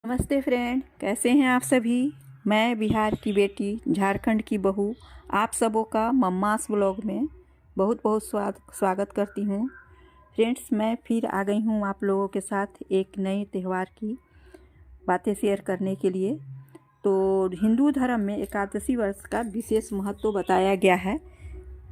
नमस्ते फ्रेंड, कैसे हैं आप सभी। मैं बिहार की बेटी, झारखंड की बहू, आप सबों का मम्मास व्लॉग में बहुत बहुत स्वागत करती हूँ। फ्रेंड्स, मैं फिर आ गई हूँ आप लोगों के साथ एक नए त्यौहार की बातें शेयर करने के लिए। तो हिंदू धर्म में एकादशी व्रत का विशेष महत्व बताया गया है।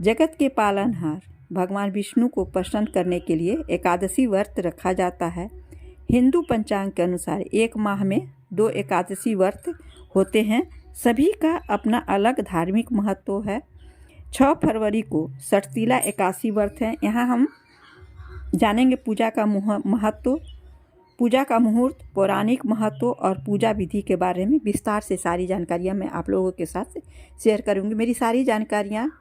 जगत के पालनहार भगवान विष्णु को प्रसन्न करने के लिए एकादशी व्रत रखा जाता है। हिंदू पंचांग के अनुसार एक माह में 2 एकादशी व्रत होते हैं। सभी का अपना अलग धार्मिक महत्व है। 6 फरवरी को सठतीला एकादशी व्रत है। यहाँ हम जानेंगे पूजा का महत्व, पूजा का मुहूर्त, पौराणिक महत्व और पूजा विधि के बारे में विस्तार से सारी जानकारियाँ मैं आप लोगों के साथ शेयर करूँगी। मेरी सारी जानकारियाँ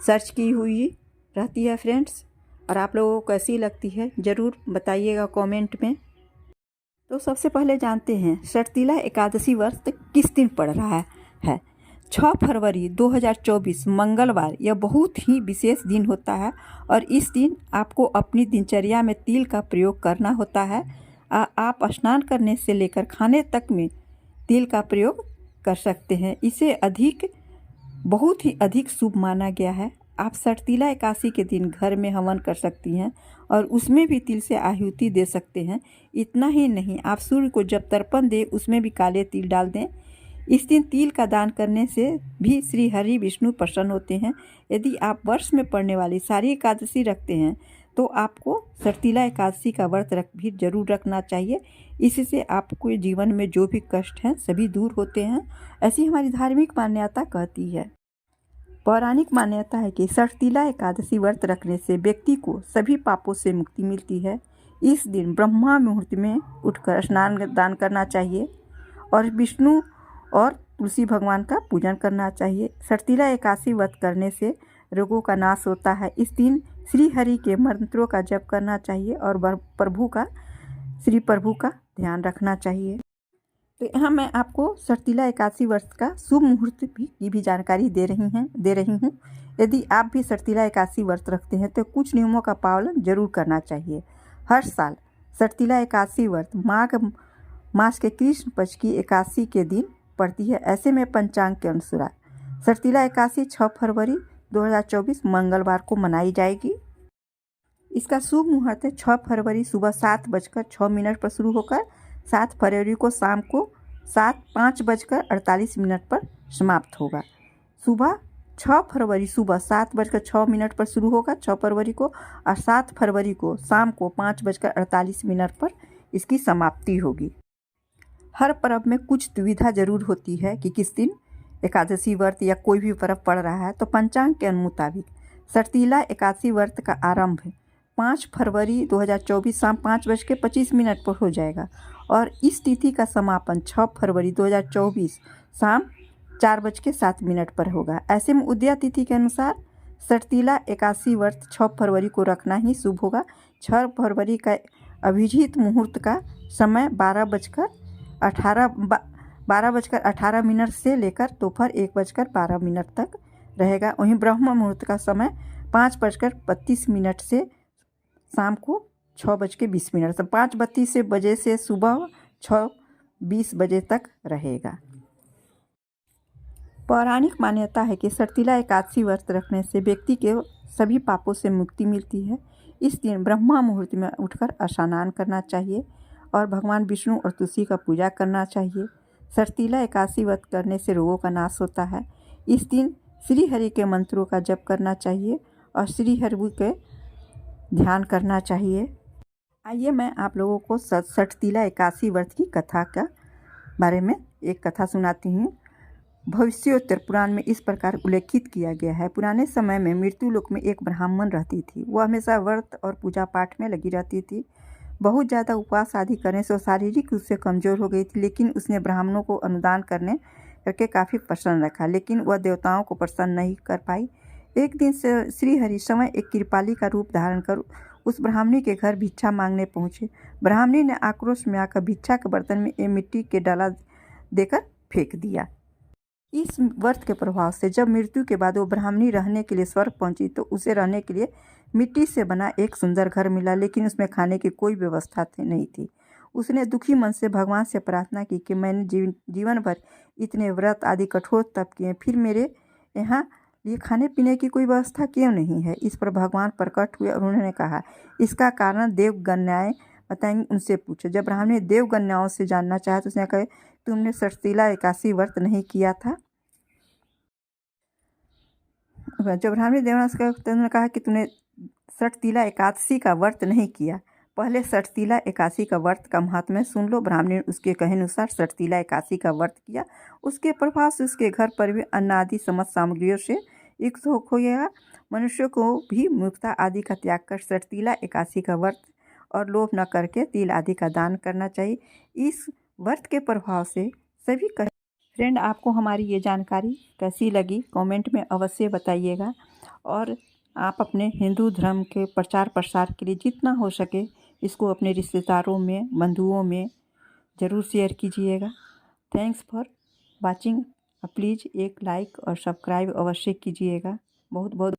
सर्च की हुई रहती है फ्रेंड्स, और आप लोगों को कैसी लगती है ज़रूर बताइएगा कमेंट में। तो सबसे पहले जानते हैं सठतीला एकादशी व्रत किस दिन पड़ रहा है। 6 फरवरी 2024 मंगलवार यह बहुत ही विशेष दिन होता है और इस दिन आपको अपनी दिनचर्या में तिल का प्रयोग करना होता है। आप स्नान करने से लेकर खाने तक में तिल का प्रयोग कर सकते हैं। इसे बहुत ही अधिक शुभ माना गया है। आप सठतीला एकादशी के दिन घर में हवन कर सकती हैं और उसमें भी तिल से आहुति दे सकते हैं। इतना ही नहीं, आप सूर्य को जब तर्पण दें उसमें भी काले तिल डाल दें। इस दिन तिल का दान करने से भी श्री हरि विष्णु प्रसन्न होते हैं। यदि आप वर्ष में पड़ने वाली सारी एकादशी रखते हैं तो आपको सठतीला एकादशी का व्रत भी जरूर रखना चाहिए। इससे आपको जीवन में जो भी कष्ट हैं सभी दूर होते हैं, ऐसी हमारी धार्मिक मान्यता कहती है। पौराणिक मान्यता है कि सठतीला एकादशी व्रत रखने से व्यक्ति को सभी पापों से मुक्ति मिलती है। इस दिन ब्रह्मा मुहूर्त में उठकर स्नान दान करना चाहिए और विष्णु और तुलसी भगवान का पूजन करना चाहिए। सठतीला एकादशी व्रत करने से रोगों का नाश होता है। इस दिन श्री हरि के मंत्रों का जप करना चाहिए और श्री प्रभु का ध्यान रखना चाहिए। तो यहाँ मैं आपको सठतीला एकादशी व्रत का शुभ मुहूर्त की भी जानकारी दे रही हूँ। यदि आप भी सठतीला एकादशी व्रत रखते हैं तो कुछ नियमों का पालन जरूर करना चाहिए। हर साल सठतीला एकादशी व्रत माघ मास के कृष्ण पक्ष की एकादशी के दिन पड़ती है। ऐसे में पंचांग के अनुसार सठतीला एकादशी 6 फरवरी 2024 मंगलवार को मनाई जाएगी। इसका शुभ मुहूर्त है 6 फरवरी सुबह 7:06 पर शुरू होकर 7 फरवरी को शाम को 5:48 पर समाप्त होगा। सुबह 6 फरवरी सुबह 7:06 पर शुरू होगा 6 फरवरी को, और 7 फरवरी को शाम को 5:48 पर इसकी समाप्ति होगी। हर पर्व में कुछ दुविधा जरूर होती है कि किस दिन एकादशी व्रत या कोई भी पर्व पड़ रहा है। तो पंचांग के मुताबिक सठतीला एकादशी व्रत का आरंभ 5 फरवरी 2024 शाम 5:25 पर हो जाएगा और इस तिथि का समापन 6 फरवरी 2024 शाम 4:07 पर होगा। ऐसे में उदया तिथि के अनुसार सठतीला एकादशी व्रत 6 फरवरी को रखना ही शुभ होगा। 6 फरवरी का अभिजीत मुहूर्त का समय 12:18 से लेकर दोपहर 1:12 तक रहेगा। वहीं ब्रह्म मुहूर्त का समय 5:32 से शाम को 6:20 तक, 5:32 बजे से सुबह 6:20 बजे तक रहेगा। पौराणिक मान्यता है कि सठतीला एकादशी व्रत रखने से व्यक्ति के सभी पापों से मुक्ति मिलती है। इस दिन ब्रह्मा मुहूर्त में उठकर स्नान करना चाहिए और भगवान विष्णु और तुलसी का पूजा करना चाहिए। सठतीला एकादशी व्रत करने से रोगों का नाश होता है। इस दिन श्री हरि के मंत्रों का जप करना चाहिए और श्री हरि के ध्यान करना चाहिए। आइए मैं आप लोगों को सठतीला एकादशी व्रत की कथा का बारे में एक कथा सुनाती हूँ। भविष्योत्तर पुराण में इस प्रकार उल्लेखित किया गया है। पुराने समय में मृत्यु लोक में एक ब्राह्मण रहती थी। वह हमेशा व्रत और पूजा पाठ में लगी रहती थी। बहुत ज़्यादा उपवास आदि करने से शारीरिक रूप से कमज़ोर हो गई थी, लेकिन उसने ब्राह्मणों को अनुदान करके काफ़ी प्रसन्न रखा, लेकिन वह देवताओं को प्रसन्न नहीं कर पाई। एक दिन से श्री हरि स्वयं एक कृपाली का रूप धारण कर उस ब्राह्मणी के घर भिक्षा मांगने पहुँचे। ब्राह्मणी ने आक्रोश में आकर भिक्षा के बर्तन में एक मिट्टी के डाला देकर फेंक दिया। इस व्रत के प्रभाव से जब मृत्यु के बाद वो ब्राह्मणी रहने के लिए स्वर्ग पहुंची तो उसे रहने के लिए मिट्टी से बना एक सुंदर घर मिला, लेकिन उसमें खाने की कोई व्यवस्था नहीं थी। उसने दुखी मन से भगवान से प्रार्थना की कि मैंने जीवन भर इतने व्रत आदि कठोर तप किए, फिर मेरे यहाँ लिए खाने पीने की कोई व्यवस्था क्यों नहीं है। इस पर भगवान प्रकट हुए और उन्होंने कहा, इसका कारण देवगन्याएं बताएंगे, उनसे पूछो। जब ब्राह्मण ने देवगन्याओं से जानना चाहा तो उसने कहा, तुमने षटतिला एकादशी व्रत नहीं किया था। जब ब्राह्मण देवनाथ का उन्होंने कहा कि तुमने षटतिला एकादशी का व्रत नहीं किया। पहले षटतिला एकादशी का व्रत का महात्म्य सुन लो। ब्राह्मण ने उसके कहे अनुसार षटतिला एकादशी का व्रत किया। उसके प्रभाव से उसके घर पर भी अन्न आदि समस्त सामग्रियों से युक्त हो गया। मनुष्य को भी मुक्ता आदि का त्याग कर षटतिला एकादशी का व्रत और लोभ न करके तिल आदि का दान करना चाहिए। इस व्रत के प्रभाव से सभी फ्रेंड, आपको हमारी ये जानकारी कैसी लगी कमेंट में अवश्य बताइएगा। और आप अपने हिंदू धर्म के प्रचार प्रसार के लिए जितना हो सके इसको अपने रिश्तेदारों में, बंधुओं में ज़रूर शेयर कीजिएगा। Thanks for watching. प्लीज़ एक लाइक और सब्सक्राइब अवश्य कीजिएगा। बहुत बहुत